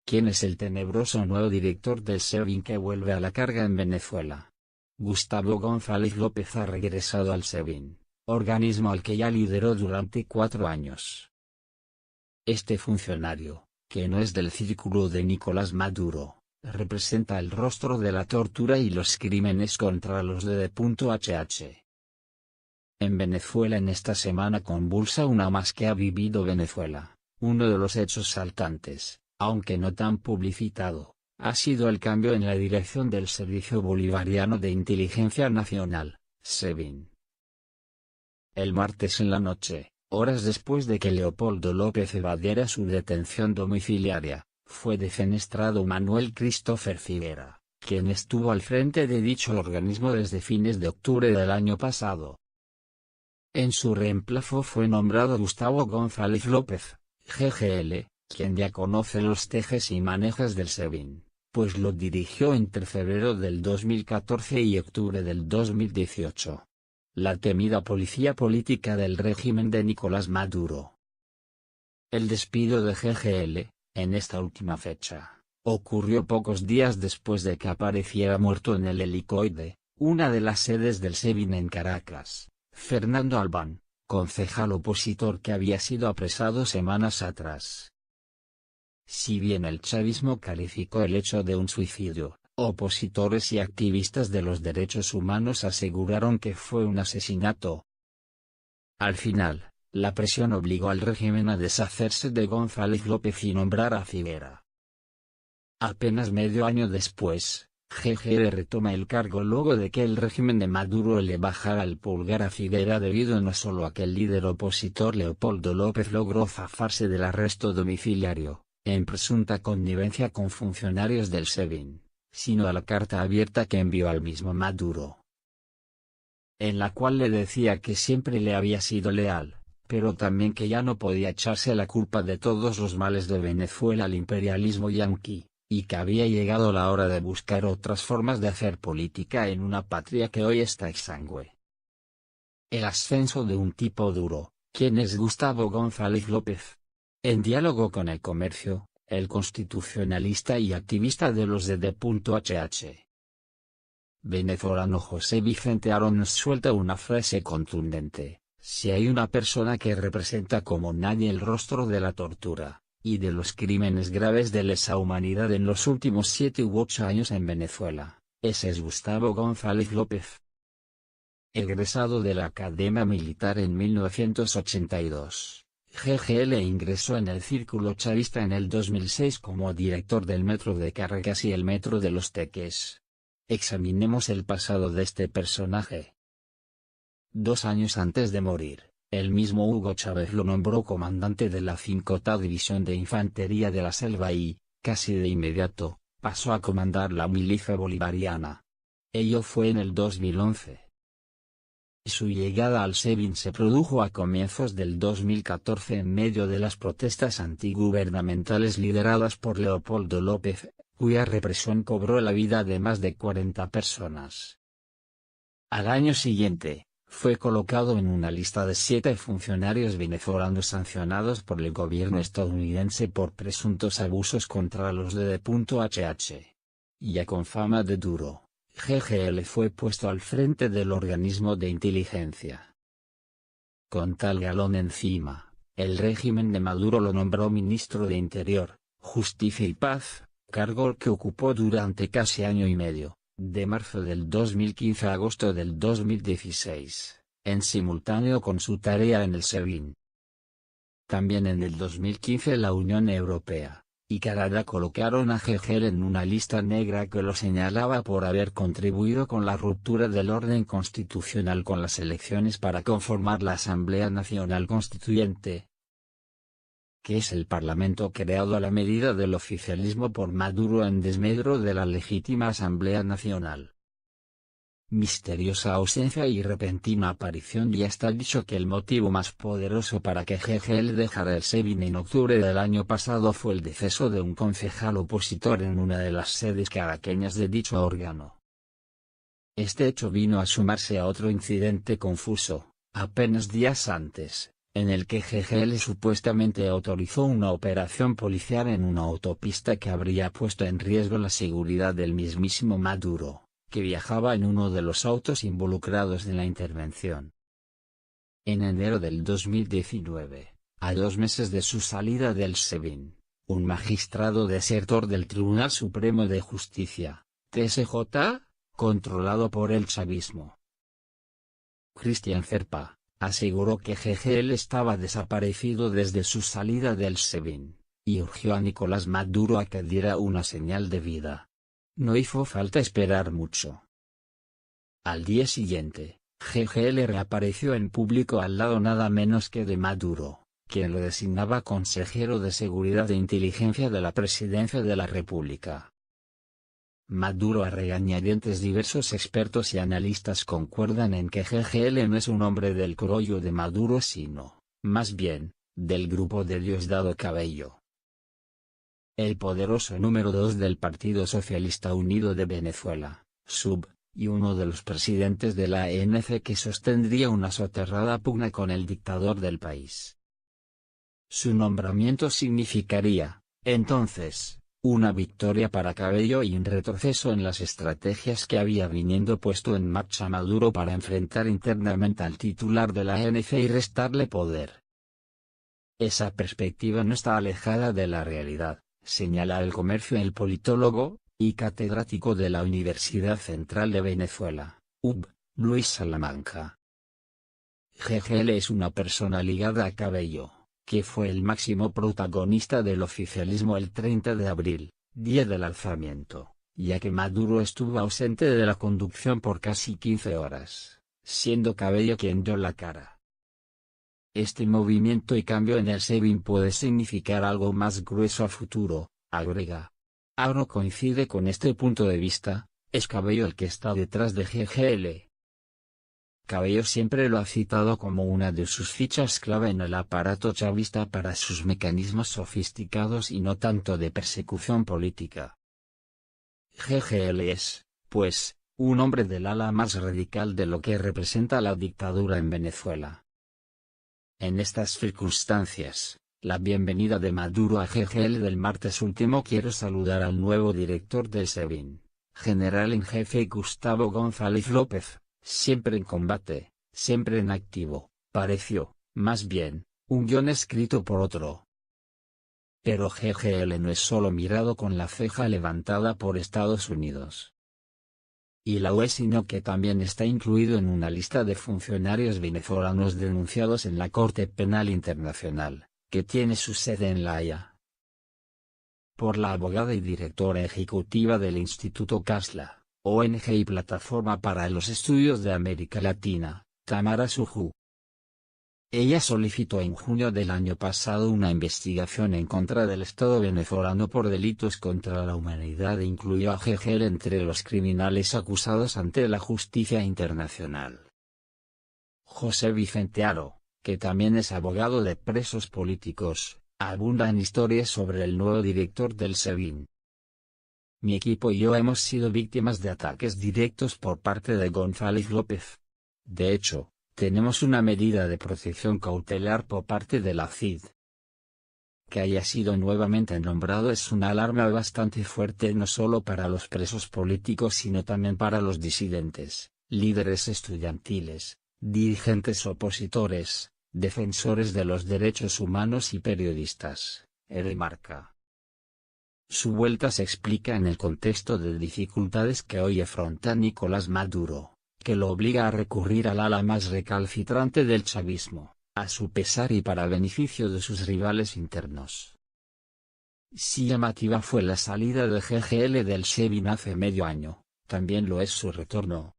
¿Quién es el tenebroso nuevo director del SEBIN que vuelve a la carga en Venezuela? Gustavo González López ha regresado al SEBIN, organismo al que ya lideró durante 4 años. Este funcionario, que no es del círculo de Nicolás Maduro, representa el rostro de la tortura y los crímenes contra los de D.H.H. En Venezuela en esta semana convulsa una más que ha vivido Venezuela. Uno de los hechos saltantes, aunque no tan publicitado, ha sido el cambio en la dirección del Servicio Bolivariano de Inteligencia Nacional, SEBIN. El martes en la noche, horas después de que Leopoldo López evadiera su detención domiciliaria, fue defenestrado Manuel Christopher Figuera, quien estuvo al frente de dicho organismo desde fines de octubre del año pasado. En su reemplazo fue nombrado Gustavo González López, GGL, quien ya conoce los tejes y manejes del SEBIN, pues lo dirigió entre febrero del 2014 y octubre del 2018. La temida policía política del régimen de Nicolás Maduro. El despido de GGL, en esta última fecha, ocurrió pocos días después de que apareciera muerto en el Helicoide, una de las sedes del SEBIN en Caracas, Fernando Albán, concejal opositor que había sido apresado semanas atrás. Si bien el chavismo calificó el hecho de un suicidio, opositores y activistas de los derechos humanos aseguraron que fue un asesinato. Al final, la presión obligó al régimen a deshacerse de González López y nombrar a Figuera. Apenas medio año después, GGL retoma el cargo luego de que el régimen de Maduro le bajara el pulgar a Figuera debido no solo a que el líder opositor Leopoldo López logró zafarse del arresto domiciliario, en presunta connivencia con funcionarios del SEBIN, sino a la carta abierta que envió al mismo Maduro, en la cual le decía que siempre le había sido leal, pero también que ya no podía echarse la culpa de todos los males de Venezuela al imperialismo yanqui, y que había llegado la hora de buscar otras formas de hacer política en una patria que hoy está exangüe. El ascenso de un tipo duro, ¿quién es Gustavo González López? En diálogo con El Comercio, el constitucionalista y activista de los de D.H.H. venezolano José Vicente Arón nos suelta una frase contundente: si hay una persona que representa como nadie el rostro de la tortura y de los crímenes graves de lesa humanidad en los últimos 7 u 8 años en Venezuela, ese es Gustavo González López. Egresado de la Academia Militar en 1982, GGL ingresó en el círculo chavista en el 2006 como director del Metro de Caracas y el Metro de Los Teques. Examinemos el pasado de este personaje. 2 años antes de morir, el mismo Hugo Chávez lo nombró comandante de la 5ª División de Infantería de la Selva y, casi de inmediato, pasó a comandar la milicia bolivariana. Ello fue en el 2011. Su llegada al SEBIN se produjo a comienzos del 2014 en medio de las protestas antigubernamentales lideradas por Leopoldo López, cuya represión cobró la vida de más de 40 personas. Al año siguiente, fue colocado en una lista de 7 funcionarios venezolanos sancionados por el gobierno estadounidense por presuntos abusos contra los de D.H.H. Ya con fama de duro, GGL fue puesto al frente del organismo de inteligencia. Con tal galón encima, el régimen de Maduro lo nombró ministro de Interior, Justicia y Paz, cargo que ocupó durante casi año y medio, de marzo del 2015 a agosto del 2016, en simultáneo con su tarea en el SEBIN. También en el 2015 la Unión Europea y Canadá colocaron a GGL en una lista negra que lo señalaba por haber contribuido con la ruptura del orden constitucional con las elecciones para conformar la Asamblea Nacional Constituyente, que es el parlamento creado a la medida del oficialismo por Maduro en desmedro de la legítima Asamblea Nacional. Misteriosa ausencia y repentina aparición. Ya está dicho que el motivo más poderoso para que GGL dejara el SEBIN en octubre del año pasado fue el deceso de un concejal opositor en una de las sedes caraqueñas de dicho órgano. Este hecho vino a sumarse a otro incidente confuso, apenas días antes, en el que GGL supuestamente autorizó una operación policial en una autopista que habría puesto en riesgo la seguridad del mismísimo Maduro, que viajaba en uno de los autos involucrados en la intervención. En enero del 2019, a 2 meses de su salida del SEBIN, un magistrado desertor del Tribunal Supremo de Justicia, TSJ, controlado por el chavismo, Cristian Zerpa, aseguró que GGL estaba desaparecido desde su salida del SEBIN, y urgió a Nicolás Maduro a que diera una señal de vida. No hizo falta esperar mucho. Al día siguiente, GGL reapareció en público al lado nada menos que de Maduro, quien lo designaba consejero de Seguridad e Inteligencia de la Presidencia de la República. Maduro a regañadientes. Diversos expertos y analistas concuerdan en que GGL no es un hombre del crollo de Maduro sino, más bien, del grupo de Diosdado Cabello, el poderoso número 2 del Partido Socialista Unido de Venezuela, SUV, y uno de los presidentes de la ANC que sostendría una soterrada pugna con el dictador del país. Su nombramiento significaría, entonces, una victoria para Cabello y un retroceso en las estrategias que había viniendo puesto en marcha Maduro para enfrentar internamente al titular de la ANC y restarle poder. Esa perspectiva no está alejada de la realidad, señala El Comercio el politólogo, y catedrático de la Universidad Central de Venezuela, UB, Luis Salamanca. GGL es una persona ligada a Cabello, que fue el máximo protagonista del oficialismo el 30 de abril, día del alzamiento, ya que Maduro estuvo ausente de la conducción por casi 15 horas, siendo Cabello quien dio la cara. Este movimiento y cambio en el SEBIN puede significar algo más grueso a futuro, agrega. Auro coincide con este punto de vista, es Cabello el que está detrás de GGL. Cabello siempre lo ha citado como una de sus fichas clave en el aparato chavista para sus mecanismos sofisticados y no tanto de persecución política. GGL es, pues, un hombre del ala más radical de lo que representa la dictadura en Venezuela. En estas circunstancias, la bienvenida de Maduro a GGL del martes último. Quiero saludar al nuevo director del SEBIN, general en jefe Gustavo González López. Siempre en combate, siempre en activo, pareció, más bien, un guión escrito por otro. Pero GGL no es solo mirado con la ceja levantada por Estados Unidos y la UE, sino que también está incluido en una lista de funcionarios venezolanos denunciados en la Corte Penal Internacional, que tiene su sede en La Haya, por la abogada y directora ejecutiva del Instituto Casla, ONG y Plataforma para los Estudios de América Latina, Tamara Suju. Ella solicitó en junio del año pasado una investigación en contra del Estado venezolano por delitos contra la humanidad e incluyó a GGL entre los criminales acusados ante la justicia internacional. José Vicente Aro, que también es abogado de presos políticos, abunda en historias sobre el nuevo director del SEBIN. Mi equipo y yo hemos sido víctimas de ataques directos por parte de González López. De hecho, tenemos una medida de protección cautelar por parte de la CID. Que haya sido nuevamente nombrado es una alarma bastante fuerte no solo para los presos políticos sino también para los disidentes, líderes estudiantiles, dirigentes opositores, defensores de los derechos humanos y periodistas, remarca. Su vuelta se explica en el contexto de dificultades que hoy afronta Nicolás Maduro, que lo obliga a recurrir al ala más recalcitrante del chavismo, a su pesar y para beneficio de sus rivales internos. Si llamativa fue la salida de GGL del SEBIN hace medio año, también lo es su retorno.